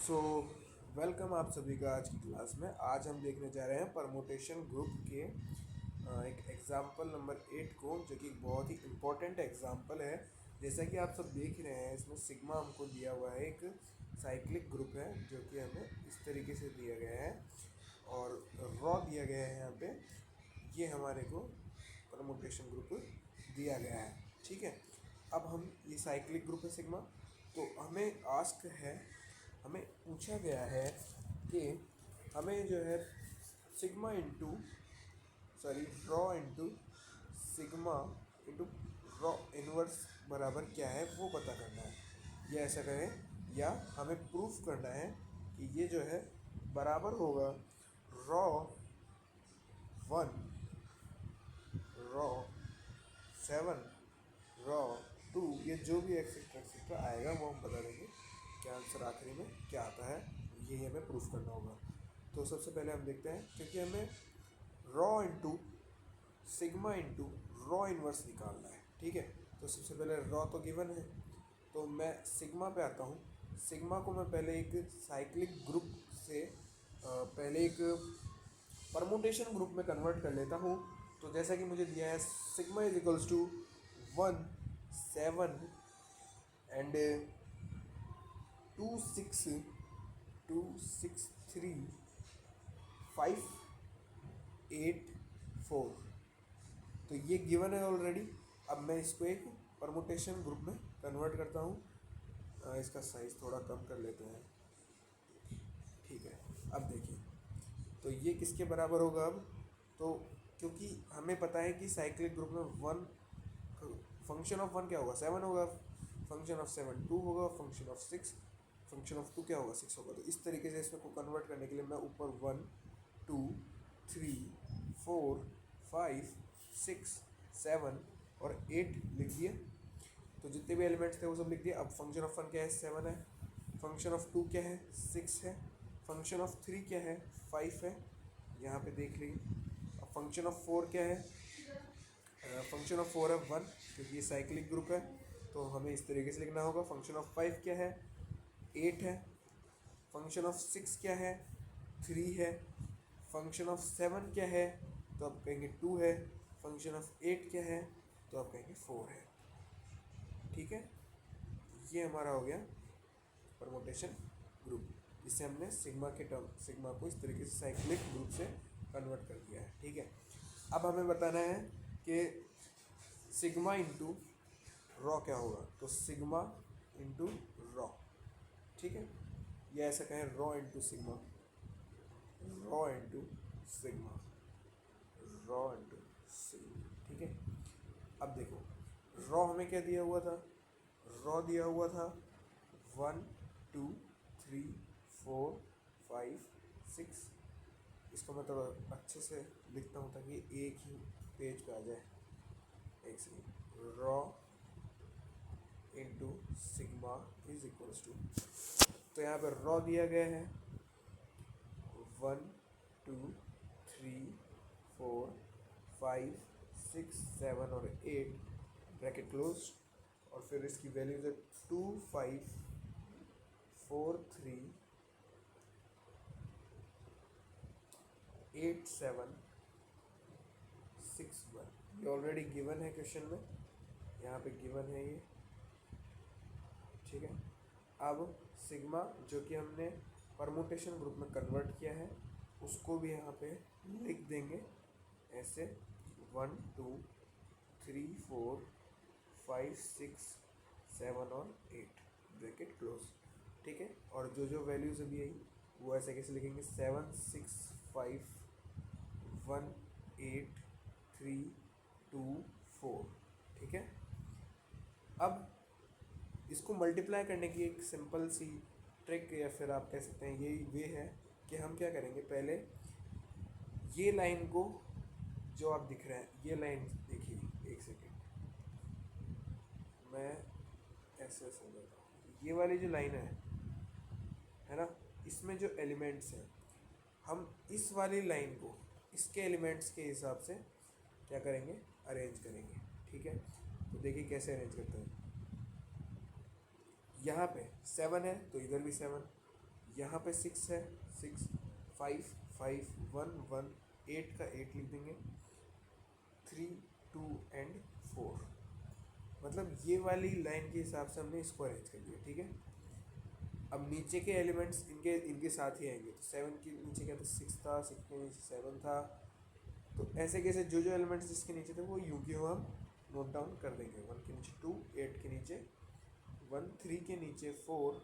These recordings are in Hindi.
सो वेलकम आप सभी का आज की क्लास में। आज हम देखने जा रहे हैं परमुटेशन ग्रुप के एक एग्जाम्पल नंबर 8 को, जो कि एक बहुत ही इम्पोर्टेंट एग्जाम्पल है। जैसा कि आप सब देख रहे हैं, इसमें सिग्मा हमको दिया हुआ है, एक साइक्लिक ग्रुप है जो कि हमें इस तरीके से दिया गया है, और रॉ दिया गया है यहाँ पे। ये हमारे को परमुटेशन ग्रुप दिया गया है, ठीक है। अब हम ये साइक्लिक ग्रुप है सिग्मा, तो हमें आस्क है, हमें पूछा गया है कि हमें जो है sigma into raw into sigma into raw inverse बराबर क्या है वो पता करना है, या ऐसा करें, या हमें प्रूफ करना है कि ये जो है बराबर होगा रॉ 1, रॉ 7, रॉ 2, ये जो भी एक्सेट्रा आएगा वो हम बता देंगे क्या आंसर आखिरी में क्या आता है। ये हमें प्रूफ करना होगा। तो सबसे पहले हम देखते हैं, क्योंकि हमें raw into sigma into raw inverse निकालना है, ठीक है। तो सबसे पहले रॉ तो गिवन है, तो मैं सिग्मा पे आता हूँ। सिग्मा को मैं पहले एक साइक्लिक ग्रुप से पहले एक परमुटेशन ग्रुप में कन्वर्ट कर लेता हूँ। तो जैसा कि मुझे दिया है, sigma is equals to 1, 7 and 2, 6, 2, 6, 3, 5, 8, 4। तो ये गिवन है ऑलरेडी। अब मैं इसको एक परमुटेशन ग्रुप में कन्वर्ट करता हूँ। इसका साइज़ थोड़ा कम कर लेते हैं, ठीक है। अब देखिए, तो ये किसके बराबर होगा अब? तो क्योंकि हमें पता है कि साइक्लिक ग्रुप में वन फंक्शन ऑफ वन क्या होगा, 7 होगा। फंक्शन ऑफ 7 2 होगा। फंक्शन ऑफ 6, फंक्शन ऑफ 2 क्या होगा, 6 होगा। तो इस तरीके से इसमें को कन्वर्ट करने के लिए मैं ऊपर 1, 2, 3, 4, 5, 6, 7 और 8 लिख दिए। तो जितने भी एलिमेंट्स थे वो सब लिख दिए। अब फंक्शन ऑफ 1 क्या है, 7 है। फंक्शन ऑफ 2 क्या है, 6 है। फंक्शन ऑफ 3 क्या है, 5 है, यहाँ पे देख लीजिए। अब फंक्शन ऑफ 4 क्या है, फंक्शन ऑफ 4 है 1, क्योंकि ये साइक्लिक ग्रुप है, तो हमें इस तरीके से लिखना होगा। फंक्शन ऑफ 5 क्या है, 8 है। फंक्शन ऑफ 6 क्या है, 3 है। फंक्शन ऑफ 7 क्या है, तो आप कहेंगे 2 है। फंक्शन ऑफ 8 क्या है, तो आप कहेंगे 4 है, ठीक है। ये हमारा हो गया परमुटेशन ग्रुप, जिससे हमने सिग्मा के टर्म सिग्मा को इस तरीके से साइक्लिक ग्रुप से कन्वर्ट कर दिया है, ठीक है। अब हमें बताना है कि सिग्मा इंटू रॉ क्या होगा। तो सिग्मा इंटू रॉ, ठीक है, या ऐसा कहें raw into sigma, raw into sigma, raw into sigma, ठीक है। अब देखो, रॉ हमें क्या दिया हुआ था, रॉ दिया हुआ था 1, 2, 3, 4, 5, 6। इसको मैं थोड़ा अच्छे से लिखता हूँ ताकि एक ही पेज पे आ जाए। एक second, rho into sigma is equals to, तो यहाँ पर रॉ दिया गया है 1, 2, 3, 4, 5, 6, 7 और 8, ब्रैकेट क्लोज। और फिर इसकी वैल्यूज है 2, 5, 4, 3, 8, 7, 6, 1। ये ऑलरेडी गिवन है क्वेश्चन में, यहाँ पे गिवन है ये, ठीक है। अब सिग्मा जो कि हमने परमुटेशन ग्रुप में कन्वर्ट किया है, उसको भी यहाँ पे लिख देंगे ऐसे 1, 2, 3, 4, 5, 6, 7 और 8, ब्रैकेट क्लोज, ठीक है। और जो जो वैल्यूज अभी आई वो ऐसे कैसे लिखेंगे, 7, 6, 5, 1, 8, 3, 2, 4, ठीक है। अब इसको मल्टीप्लाई करने की एक सिंपल सी ट्रिक, या फिर आप कह सकते हैं यही वे है कि हम क्या करेंगे, पहले ये लाइन को, जो आप दिख रहे हैं ये लाइन देखिए, एक सेकेंड मैं ऐसे समझाता हूँ। ये वाली जो लाइन है ना, इसमें जो एलिमेंट्स हैं, हम इस वाली लाइन को इसके एलिमेंट्स के हिसाब से क्या करेंगे, अरेंज करेंगे, ठीक है। तो देखिए कैसे अरेंज करते हैं। यहाँ पे 7 है तो इधर भी 7, यहाँ पे 6 है, 6, 5, 5, 1, 1, 8 का 8 लिख देंगे, 3, 2 एंड 4। मतलब ये वाली लाइन के हिसाब से हमने इसको अरेंज कर दिया, ठीक है। अब नीचे के एलिमेंट्स इनके इनके साथ ही आएंगे, तो 7 के नीचे क्या था, 6 था, 6 के नीचे 7 था। तो ऐसे कैसे जो जो एलिमेंट्स जिसके नीचे थे वो यूं क्यों हम नोट डाउन कर देंगे। 1 के नीचे 2, 8 के नीचे 1, 3 के नीचे 4,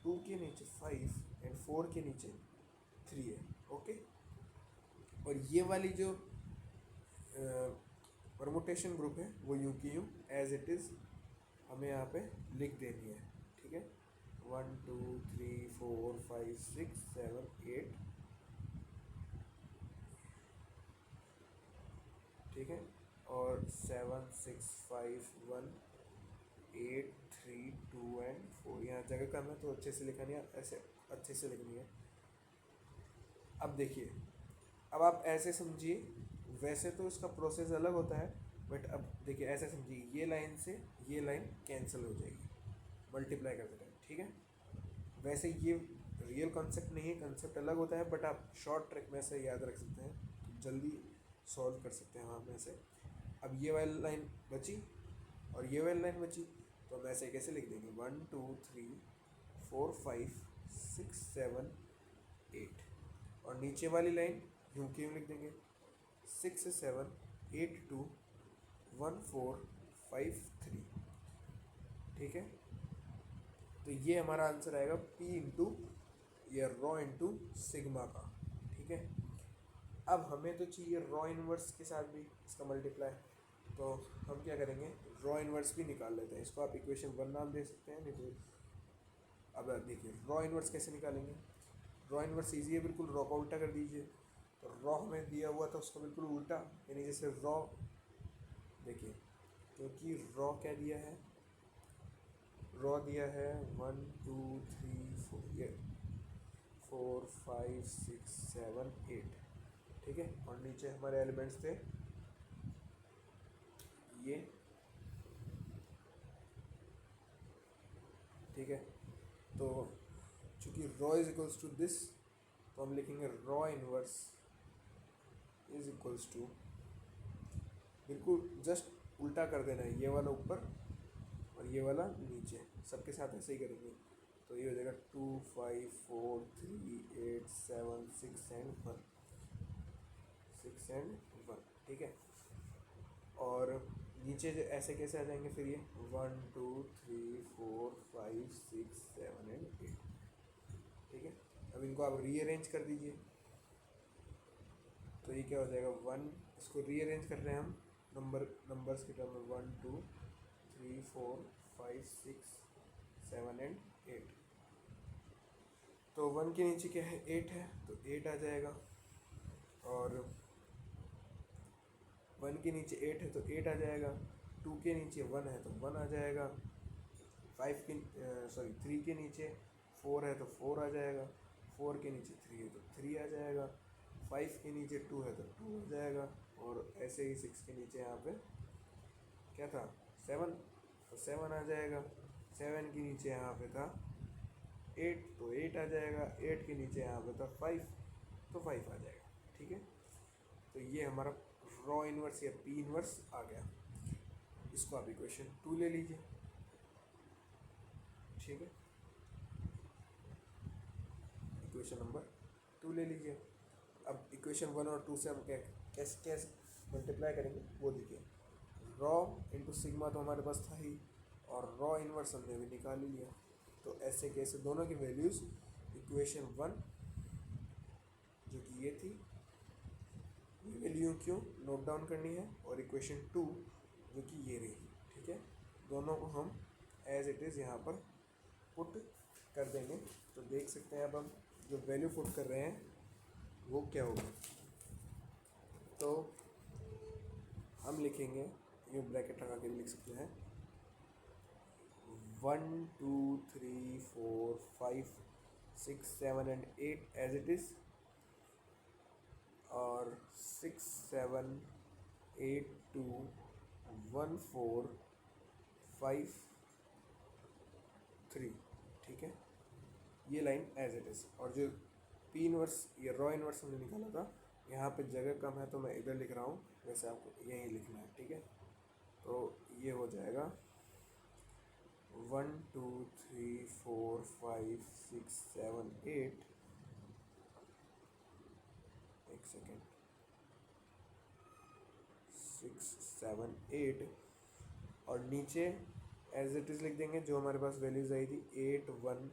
2 के नीचे 5 एंड 4 के नीचे 3 है, ओके। और ये वाली जो परमुटेशन ग्रुप है वो यूं की यूं एज इट इज़ हमें यहाँ पे लिख देनी है, ठीक है। 1, 2, 3, 4, 5, 6, 7, 8, ठीक है। और 7, 6, 5, 1, 8, 3, 2 एंड 4। यहाँ जगह कम है तो अच्छे से लिखा नहीं है, ऐसे अच्छे से लिखनी है। अब देखिए, अब आप ऐसे समझिए, वैसे तो इसका प्रोसेस अलग होता है, बट अब देखिए ऐसे समझिए, ये लाइन से ये लाइन कैंसिल हो जाएगी मल्टीप्लाई करते टाइम, ठीक है। वैसे ये रियल कॉन्सेप्ट नहीं है, कॉन्सेप्ट अलग होता है, बट आप शॉर्ट ट्रिक में से याद रख सकते हैं, तो जल्दी सॉल्व कर सकते हैं वहाँ में से। अब ये वाली लाइन बची और ये वाली लाइन बची, तो हम ऐसे कैसे लिख देंगे, 1, 2, 3, 4, 5, 6, 7, 8। और नीचे वाली लाइन यूं क्यों लिख देंगे, 6, 7, 8, 2, 1, 4, 5, 3, ठीक है। तो ये हमारा आंसर आएगा P इंटू या रॉ इंटू सिग्मा का, ठीक है। अब हमें तो चाहिए रॉ इनवर्स के साथ भी इसका मल्टीप्लाई, तो हम क्या करेंगे, रॉ इनवर्स भी निकाल लेते हैं। इसको आप इक्वेशन 1 नाम दे सकते हैं, नहीं तो अब देखिए रॉ इनवर्स कैसे निकालेंगे। रॉ इनवर्स ईजी है, बिल्कुल रॉ का उल्टा कर दीजिए। तो रॉ हमें दिया हुआ था उसका बिल्कुल उल्टा, यानी जैसे रॉ, देखिए क्योंकि रॉ क्या दिया है, रॉ दिया है 1, 2, 3, 4, ये 4, 5, 6, 7, 8, ठीक है। और नीचे हमारे एलिमेंट्स थे ये, ठीक है। तो चूँकि rho is equals to this, तो हम लिखेंगे rho inverse is equals to, बिल्कुल जस्ट उल्टा कर देना है, ये वाला ऊपर और ये वाला नीचे, सबके साथ ऐसे ही करेंगे। तो ये हो जाएगा 2, 5, 4, 3, 8, 7, 6 एंड 1, 6 एंड 1, ठीक है। और नीचे ऐसे कैसे आ जाएंगे फिर ये 1, 2, 3, 4, 5, 6, 7 एंड 8, ठीक है। अब इनको आप रीअरेंज कर दीजिए, तो ये क्या हो जाएगा 1, इसको रीअरेंज कर रहे हैं हम नंबर्स के टर्म में, 1, 2, 3, 4, 5, 6, 7 एंड 8। तो 1 के नीचे क्या है, 8 है, तो 8 आ जाएगा। और 1 के नीचे 8 है तो 8 आ जाएगा। 2 के नीचे 1 है तो 1 आ जाएगा। 3 के नीचे 4 है तो 4 आ जाएगा। 4 के नीचे 3 है तो 3 आ जाएगा। 5 के नीचे 2 है तो 2 आ जाएगा। और ऐसे ही 6 के नीचे यहाँ पे क्या था, 7, तो 7 आ जाएगा। 7 के नीचे यहाँ पे था 8, तो 8 आ जाएगा। 8 के नीचे यहाँ पे था 5, तो 5 आ जाएगा, ठीक है। तो ये हमारा रॉ इनवर्स या पी इनवर्स आ गया। इसको आप इक्वेशन 2 ले लीजिए, ठीक है। इक्वेशन नंबर 2 ले लीजिए। अब इक्वेशन 1 और 2 से हम कैसे कैसे मल्टीप्लाई करेंगे वो देखिए। रॉ इंटू सिग्मा तो हमारे पास था ही, और रॉ इनवर्स हमने भी निकाल ही लिया। तो ऐसे कैसे दोनों की वैल्यूज़, इक्वेशन 1 जो कि ये थी, ये वैल्यू क्यों नोट डाउन करनी है, और इक्वेशन 2 जो कि ये रही, ठीक है। दोनों को हम एज इट इज़ यहाँ पर पुट कर देंगे। तो देख सकते हैं अब हम जो वैल्यू पुट कर रहे हैं वो क्या होगा। तो हम लिखेंगे, ये ब्रैकेट लगा के भी लिख सकते हैं, 1, 2, 3, 4, 5, 6, 7 एंड 8 एज इट इज़, और 6, 7, 8, 2, 1, 4, 5, 3, ठीक है। ये लाइन एज इट इज़। और जो पी इनवर्स ये रॉ इनवर्स हमने निकाला था, यहाँ पे जगह कम है तो मैं इधर लिख रहा हूँ, वैसे आपको यहीं लिखना है, ठीक है। तो ये हो जाएगा 1 2 3 4 5 6 7 8, एक सेकेंड, 6 7 8, और नीचे एज इट इज़ लिख देंगे जो हमारे पास वैल्यूज़ आई थी, 8 1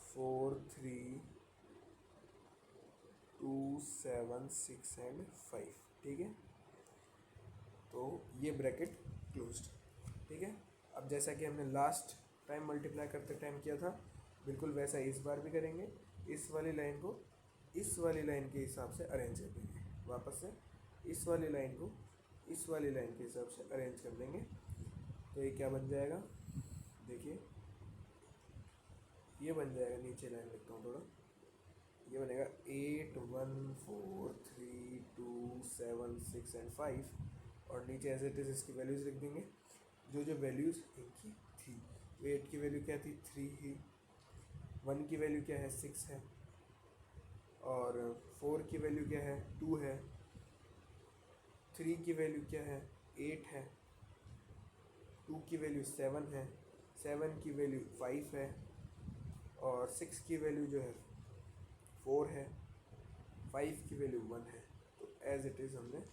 4 3 2 7 6 एंड 5, ठीक है। तो ये ब्रैकेट क्लोज्ड, ठीक है। अब जैसा कि हमने लास्ट टाइम मल्टीप्लाई करते टाइम किया था, बिल्कुल वैसा इस बार भी करेंगे। इस वाली लाइन को इस वाली लाइन के हिसाब से अरेंज कर देंगे, वापस से इस वाली लाइन को इस वाली लाइन के हिसाब से अरेंज कर देंगे। तो ये क्या बन जाएगा, देखिए ये बन जाएगा, नीचे लाइन लिखता हूँ थोड़ा, ये बनेगा 8 1 4 3 2 7 6 एंड 5, और नीचे एज इट इज़ इसकी वैल्यूज़ लिख देंगे, जो जो वैल्यूज़ इनकी थी। तो 8 की वैल्यू क्या थी, 3 ही। 1 की वैल्यू क्या है, 6 है। और 4 की वैल्यू क्या है, 2 है। 3 की वैल्यू क्या है, 8 है। 2 की वैल्यू 7 है। 7 की वैल्यू 5 है। और 6 की वैल्यू जो है 4 है। 5 की वैल्यू 1 है। तो एज इट इज़ हमने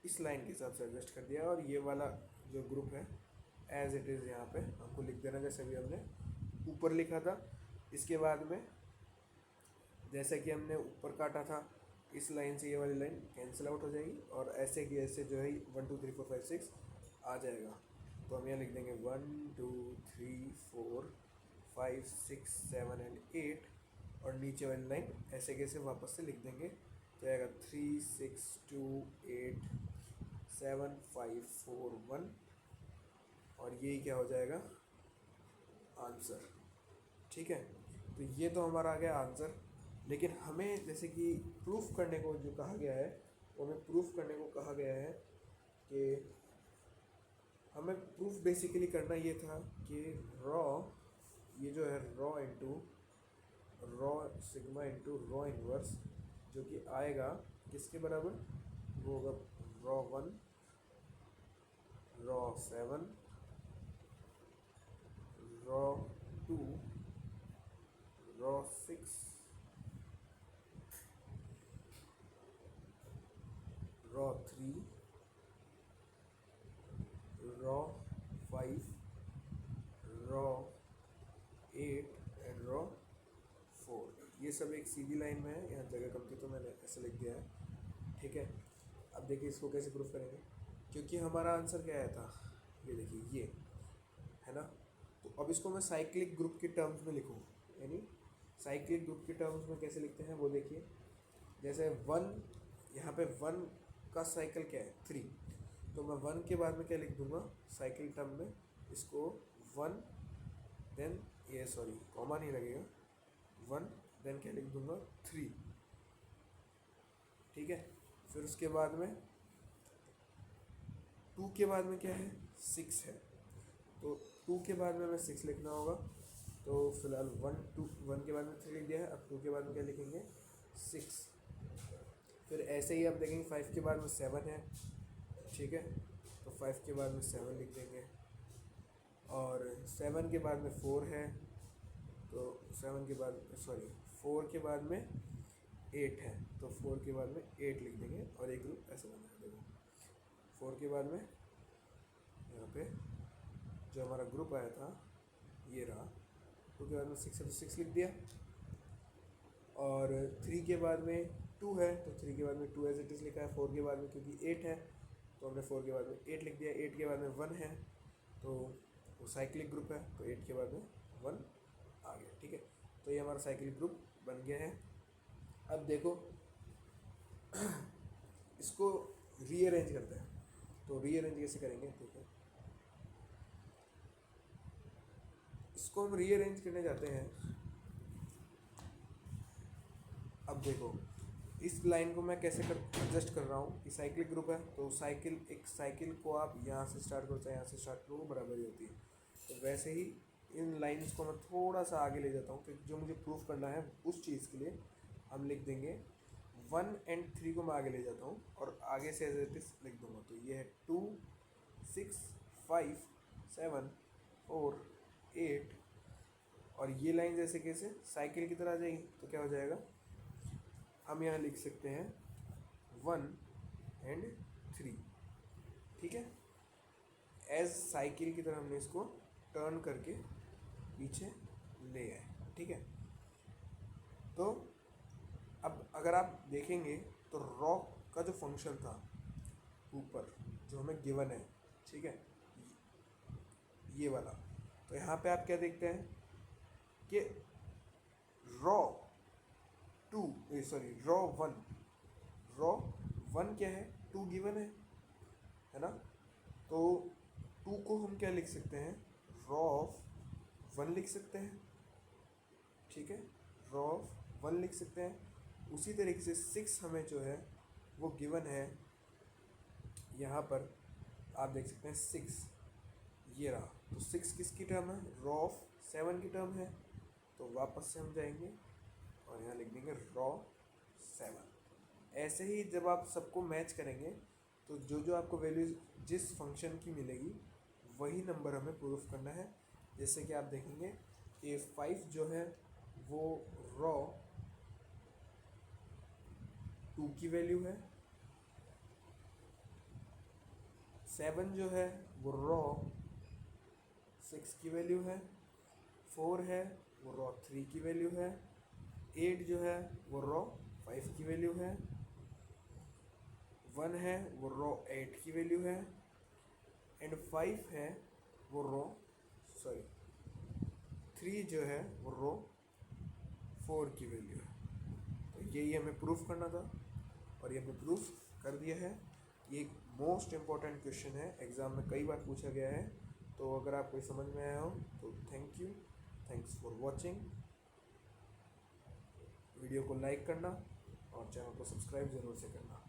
इस लाइन के हिसाब से एडजस्ट कर दिया, और ये वाला जो ग्रुप है एज इट इज़ यहाँ पे हमको लिख देना, जैसे अभी हमने ऊपर लिखा था। इसके बाद में जैसे कि हमने ऊपर काटा था, इस लाइन से ये वाली लाइन कैंसिल आउट हो जाएगी, और ऐसे कि ऐसे जो है 1 2 3 4 5 6 आ जाएगा। तो हम यहाँ लिख देंगे 1 2 3 4 5 6 7 एंड 8, और नीचे वाली लाइन ऐसे कैसे वापस से लिख देंगे, तो आएगा 3 6 2 8 7 5 4 1, और यही क्या हो जाएगा, आंसर, ठीक है। तो ये तो हमारा आ गया आंसर। लेकिन हमें जैसे कि प्रूफ करने को जो कहा गया है, वो हमें प्रूफ करने को कहा गया है कि हमें प्रूफ बेसिकली करना ये था कि रॉ, ये जो है raw into raw sigma into raw inverse, जो कि आएगा किसके बराबर, वो होगा raw 1 raw 7 raw 2 raw 6 raw 3 raw 5 raw 8 and raw 4। ये सब एक सीधी लाइन में है, यहाँ जगह कम थी तो मैंने ऐसे लिख दिया है, ठीक है। अब देखिए इसको कैसे प्रूफ करेंगे, क्योंकि हमारा आंसर क्या आया था, ये देखिए ये है ना। तो अब इसको मैं साइक्लिक ग्रुप के टर्म्स में लिखूँ, यानी साइक्लिक ग्रुप के टर्म्स में कैसे लिखते हैं वो देखिए। जैसे 1, यहाँ पे 1 का साइकिल क्या है, 3, तो मैं 1 के बाद में क्या लिख दूंगा साइकिल टर्म में, इसको 1 देन ये सॉरी कॉमा नहीं लगेगा, 1 देन क्या लिख दूंगा 3, ठीक है। फिर उसके बाद में 2 के बाद में क्या है, 6 है, तो 2 के बाद में हमें 6 लिखना होगा। तो फिलहाल 1 के बाद में 3 लिख दिया है, अब 2 के बाद में क्या लिखेंगे, 6। फिर ऐसे ही आप देखेंगे 5 के बाद में 7 है, ठीक है, तो 5 के बाद में 7 लिख देंगे। और 7 के बाद में 4 है, तो 7 के बाद सॉरी 4 के बाद में 8 है, तो 4 के बाद में 8 लिख देंगे, और एक ग्रुप ऐसे बना देखो। 4 के बाद में यहाँ पे जो हमारा ग्रुप आया था ये रहा। 2 के बाद में 6 है तो 6 लिख दिया, और 3 के बाद में 2 है तो 3 के बाद में 2 एज इट इज़ लिखा है। 4 के बाद में क्योंकि 8 है तो हमने 4 के बाद में 8 लिख दिया। 8 के बाद में 1 है तो वो साइक्लिक ग्रुप है, तो 8 के बाद में 1 आ गया, ठीक है। तो ये हमारा साइक्लिक ग्रुप बन गया है। अब देखो इसको रीअरेंज करते हैं, तो रीअरेंज कैसे करेंगे, ठीक है। इसको हम रीअरेंज करने जाते हैं। अब देखो इस लाइन को मैं कैसे एडजस्ट कर रहा हूँ कि साइक्लिक ग्रुप है, तो एक साइकिल को आप यहाँ से स्टार्ट करो चाहे यहाँ से स्टार्ट करो वो बराबर ही होती है। तो वैसे ही इन लाइंस को मैं थोड़ा सा आगे ले जाता हूँ, क्योंकि जो मुझे प्रूफ करना है उस चीज़ के लिए हम लिख देंगे 1 एंड 3 को मैं आगे ले जाता हूँ और आगे से एज इट इज लिख दूंगा। तो ये है 2 6 5 7 4 8 और ये लाइन जैसे कैसे साइकिल की तरह आ जाएगी। तो क्या हो जाएगा, हम यहाँ लिख सकते हैं 1 एंड 3, ठीक है। एज साइकिल की तरह हमने इसको टर्न करके पीछे ले आए, ठीक है। तो अब अगर आप देखेंगे तो रॉ का जो फंक्शन था ऊपर जो हमें गिवन है, ठीक है, ये वाला, तो यहाँ पे आप क्या देखते हैं कि रॉ रॉ वन क्या है, 2 गिवन है ना। तो 2 को हम क्या लिख सकते हैं, रॉ ऑफ 1 लिख सकते हैं, ठीक है, रॉ ऑफ 1 लिख सकते हैं। उसी तरीके से 6 हमें जो है वो गिवन है, यहाँ पर आप देख सकते हैं 6 ये रहा। तो 6 किसकी टर्म है, रॉ ऑफ 7 की टर्म है। तो वापस से हम जाएंगे और यहाँ लिख देंगे रॉ 7। ऐसे ही जब आप सबको मैच करेंगे तो जो जो आपको वैल्यू जिस फंक्शन की मिलेगी वही नंबर हमें प्रूफ करना है। जैसे कि आप देखेंगे कि 5 जो है वो रॉ 2 की वैल्यू है, 7 जो है वो रॉ 6 की वैल्यू है, 4 है वो रॉ 3 की वैल्यू है, 8 जो है वो रॉ 5 की वैल्यू है, 1 है वो रॉ 8 की वैल्यू है, एंड 5 है वो रॉ 3 जो है वो रॉ 4 की वैल्यू है। तो यही हमें प्रूफ करना था और ये हमने प्रूफ कर दिया है। ये एक मोस्ट इम्पॉर्टेंट क्वेश्चन है, एग्ज़ाम में कई बार पूछा गया है। तो अगर आपको समझ में आया हो तो थैंक्स फॉर वॉचिंग। वीडियो को लाइक करना और चैनल को सब्सक्राइब ज़रूर से करना।